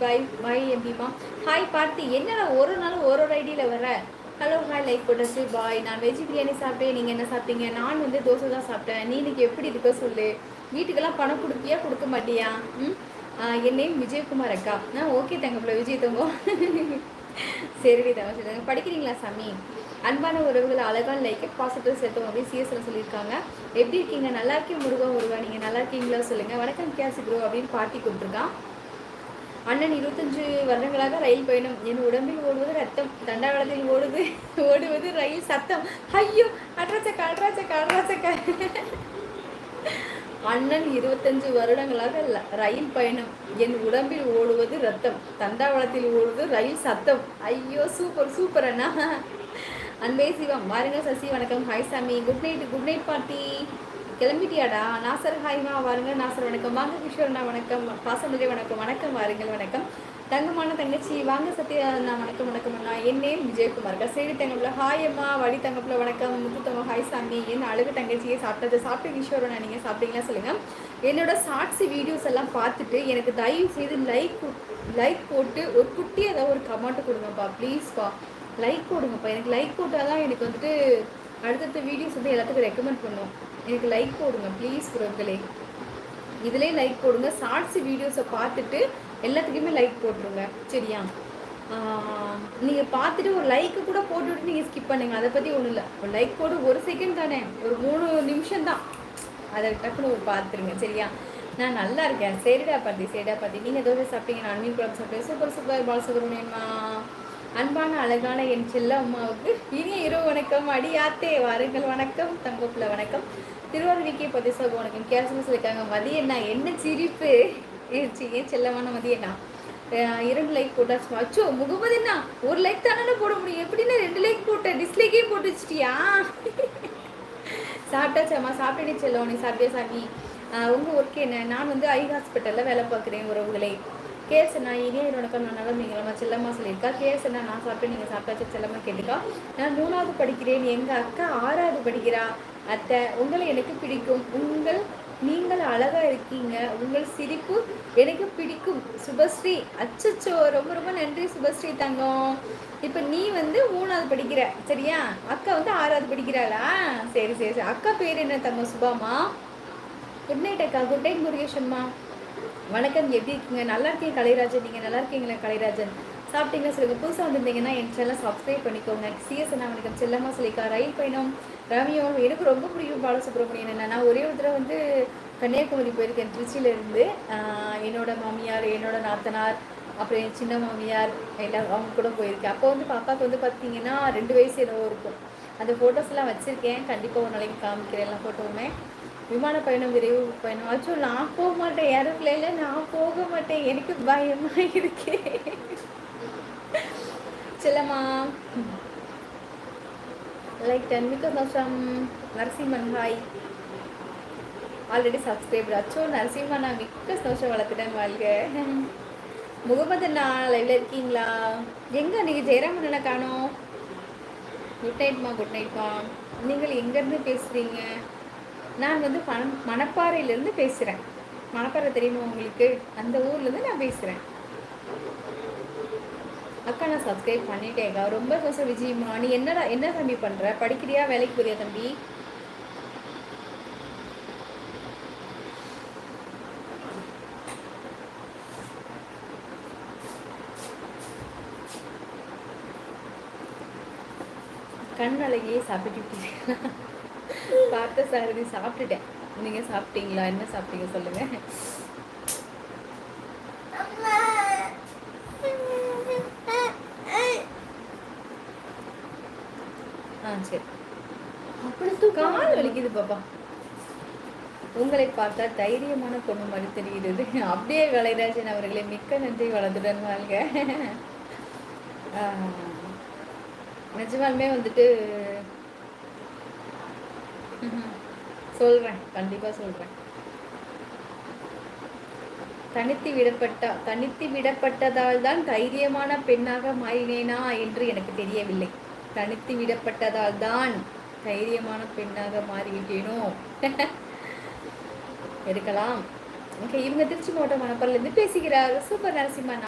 பாய் பாய் எம்பிமா. Hi பார்த்தி, என்னடா ஒரு நாள் ஒரு ஐடியில் வர. ஹலோ ஹாய் லைக் போட்டு பாய். நான் வெஜ் பிரியாணி சாப்பிட்டேன். நீங்கள் என்ன சாப்பிட்டீங்க? நான் வந்து தோசை தான் சாப்பிட்டேன். நீ இன்னைக்கு எப்படி இருக்க சொல்லு. வீட்டுக்கெல்லாம் பணம் கொடுப்பியா கொடுக்க மாட்டியா? என் நேம் விஜயகுமார் அக்கா. ஓகே தங்கப்பில் விஜய் தங்கம். சரி தங்க சொல்லுங்க. படிக்கிறீங்களா சாமி? அன்பான உறவுகள் அழகான லைக் பாசிட்டிவ் சேர்த்தோம் அப்படின்னு சிஎஸ்ல சொல்லியிருக்காங்க. எப்படி இருக்கீங்க? நல்லா இருக்கேன் முருகா. நீங்கள் நல்லா இருக்கீங்களா சொல்லுங்கள். வணக்கம் கேசி ப்ரோ அப்படின்னு பாட்டி கொடுத்துருக்கான். அண்ணன் 25 வருடங்களாக ரயில் பயணம். என் உடம்பில் ஓடுவது ரத்தம், தண்டவாளத்தில் ஓடுவது ரயில் சத்தம். ஐயோ அட்ராச்சக்கா. அண்ணன் 25 வருடங்களாக ரயில் பயணம். என் உடம்பில் ஓடுவது ரத்தம், தண்டவாளத்தில் ஓடுவது ரயில் சத்தம். ஐயோ சூப்பர் அண்ணா. அன்பே சிவம் வாருங்க. சசி வணக்கம். Hi Sami. Good night party. கிளம்பிட்டியாடா? நாசர் ஹாய்மா வாருங்க. நாசர் வணக்கம். வாங்க கிஷோர்ண்ணா வணக்கம். பாசமுறை வணக்கம் வாருங்கள் வணக்கம். தங்கமான தங்கச்சி வாங்க. சத்யா அண்ணா வணக்கம் அண்ணா. என் நேம் விஜயகுமார். சரி தங்கப்பில் ஹாய் அம்மா. வடி தங்கப்பில் வணக்கம். முத்துத்தவங்க ஹாய் சாமி. என் அழகு தங்கச்சியை சாப்பிட்டு கிஷோரண்ணா நீங்கள் சாப்பிட்டீங்களா சொல்லுங்கள். என்னோட ஷார்ட்ஸ் வீடியோஸ் எல்லாம் பார்த்துட்டு எனக்கு தயவு செய்து லைக் போட்டு ஒரு குட்டி ஏதாவது ஒரு கமெண்ட் கொடுங்கப்பா ப்ளீஸ்ப்பா. லைக் போடுங்கப்பா. எனக்கு லைக் போட்டால் தான் எனக்கு வந்துட்டு அடுத்தடுத்த வீடியோஸ் வந்து எல்லாத்துக்கும் ரெக்கமெண்ட் பண்ணும். எனக்கு லைக் போடுங்க ப்ளீஸ் உறவுகளே. இதிலே லைக் போடுங்க. ஷார்ட்ஸ் வீடியோஸை பார்த்துட்டு எல்லாத்துக்குமே லைக் போட்டுருங்க சரியா. நீங்கள் பார்த்துட்டு ஒரு லைக்கு கூட போட்டுவிட்டு நீங்கள் ஸ்கிப் பண்ணுங்க. அதை பற்றி ஒன்றும் இல்லை. ஒரு லைக் போட்டு ஒரு செகண்ட் தானே, ஒரு 3 நிமிஷம் தான். அதை டக்குன்னு ஒரு பார்த்துருங்க சரியா. நான் நல்லா இருக்கேன். சரிடா பார்த்தி. நீங்கள் தோசை சாப்பிட்டீங்க. நான் மீன் குழம்பு சாப்பிட்டேன். சூப்பர் பாலசுப்ரமணியம்மா. அன்பான அழகான என் செல்ல அம்மாவுக்கு இனிய இரவு வணக்கம். அடியாத்தே வாருங்கள் வணக்கம். தங்கப்புல வணக்கம். திருவாரூரிக்கே பதிசாக வணக்கம். கேசம் சொல்லியிருக்காங்க. மதியண்ணா என்ன சிரிப்பு. ஏன் செல்லமான மதியண்ணா 2 லைக் போட்டாச்சு. அச்சோ முகமதுண்ணா 1 லைக் தானே போட முடியும். எப்படின்னா 2 லைக் போட்டேன். டிஸ்லைக்கே போட்டு வச்சிட்டியா? சாப்பிட்டாச்சாம்மா. சாப்பிட்டே செல்லம். நீ சாப்பிட்டியா சாமி? உங்கள் ஒர்க் என்ன? நான் வந்து ஐ ஹாஸ்பிட்டலில் வேலை பார்க்குறேன் உறவுகளை. கேசண்ணா இனிய வணக்கம். நான் நல்லா நீங்களம்மா செல்லம்மா சொல்லியிருக்கா. கேசண்ணா நான் சாப்பிட்டு நீங்கள் சாப்பிட்டாச்சு செல்லம்மா கேட்டுக்கா. நான் 3வது படிக்கிறேன். எங்கள் அக்கா 6வது படிக்கிறா. அத்தை உங்களை எனக்கு பிடிக்கும். நீங்கள் அழகாக இருக்கீங்க. உங்கள் சிரிப்பு எனக்கு பிடிக்கும். சுபஸ்ரீ. அச்சச்சோ ரொம்ப நன்றி சுபஸ்ரீ தங்கம். இப்போ நீ வந்து 3வது படிக்கிற சரியா. அக்கா வந்து 6வது படிக்கிறாளா? சரி. அக்கா பேர் என்ன தங்கம்? சுபாமா. குட் நைட் அக்கா. குட் நைட் முருகேஷன்மா. வணக்கம். எப்படி இருக்கீங்க? நல்லா இருக்கீங்க கலைராஜன். நீங்கள் நல்லா இருக்கீங்களா கலைராஜன்? சாப்பிட்டீங்களா சொல்லுங்கள். புதுசாக வந்திருந்தீங்கன்னா என் சேனல் சப்ஸ்கிரைப் பண்ணிக்கோங்க. சிஎஸ் அண்ணா வணக்கம். செல்லம்மா சொல்லிக்கா. ரயில் பயணம் ரம்யோ எனக்கு ரொம்ப பிடிக்கும். பாலசுப்ரமணியன் என்ன. நான் ஒரே ஒரு தடவை வந்து கன்னியாகுமரி போயிருக்கேன் திருச்சியிலேருந்து. என்னோட மாமியார், என்னோட நாத்தனார், அப்புறம் என் சின்ன மாமியார் எல்லாம் அவங்க கூட போயிருக்கேன். அப்போ வந்து பாப்பாவுக்கு வந்து பார்த்தீங்கன்னா 2 வயசு என்னவோ இருக்கும். அந்த ஃபோட்டோஸ்லாம் வச்சுருக்கேன். கண்டிப்பாக ஒரு நாளைக்கு காமிக்கிறேன் எல்லா ஃபோட்டோவுமே. விமான பயணம், விரைவு பயணம். ஆச்சோ நான் போக மாட்டேன். ஏரோப்ளேனில் நான் போக மாட்டேன். எனக்கு பயமாக இருக்கே. Chellamma like 10 because of Narasimhan hi. Already subscriber. அச்சோ நரசிம்மா நான் மிக்க சந்தோஷம் வளர்த்துட்டேன். வாழ்க. முகமது அண்ணா லைவ்ல இருக்கீங்களா? எங்கே நீங்கள் ஜெயராமண்ணா காணோம்? குட் நைட்மா. நீங்கள் எங்கேருந்து பேசுகிறீங்க? நான் வந்து மணப்பாறையிலேருந்து பேசுகிறேன். மணப்பாறை தெரியுமா உங்களுக்கு? அந்த ஊர்லேருந்து நான் பேசுகிறேன். அக்கா நான் சப்ஸ்கிரைப் பண்ணிட்டேங்க. ரொம்ப சந்தோஷம் விஜயம்மா. நீ என்ன தம்பி பண்ணுற? படிக்கிறியா வேலைக்கு போறியா தம்பி? கண் அழகியே சாப்பிட்டு பார்த்த சாரதி சாப்பிட்டுட்டேன். நீங்கள் சாப்பிட்டீங்களா? என்ன சாப்பிட்டீங்க சொல்லுங்கள். சரி. அப்படி கால் வலிக்குது பாப்பா. உங்களை பார்த்தா தைரியமான பொண்ணு மாதிரி தெரிகிறது. அப்படியே கலைராஜன் அவர்களே மிக்க நன்றி. வளர்த்துடன் வாழ்க. நிஜமாலுமே வந்துட்டு சொல்கிறேன், கண்டிப்பாக சொல்கிறேன். தனித்து விடப்பட்டதால் தான் தைரியமான பெண்ணாக மாறினேனா என்று எனக்கு தெரியவில்லை. தனித்து விடப்பட்டதால் தான் தைரியமான பெண்ணாக மாறிவிட்டேனோ இருக்கலாம். ஓகே, இவங்க திருச்சி மாவட்டம் மணப்பாறையிலேருந்து பேசுகிறார். சூப்பர் நரசிம்மன்.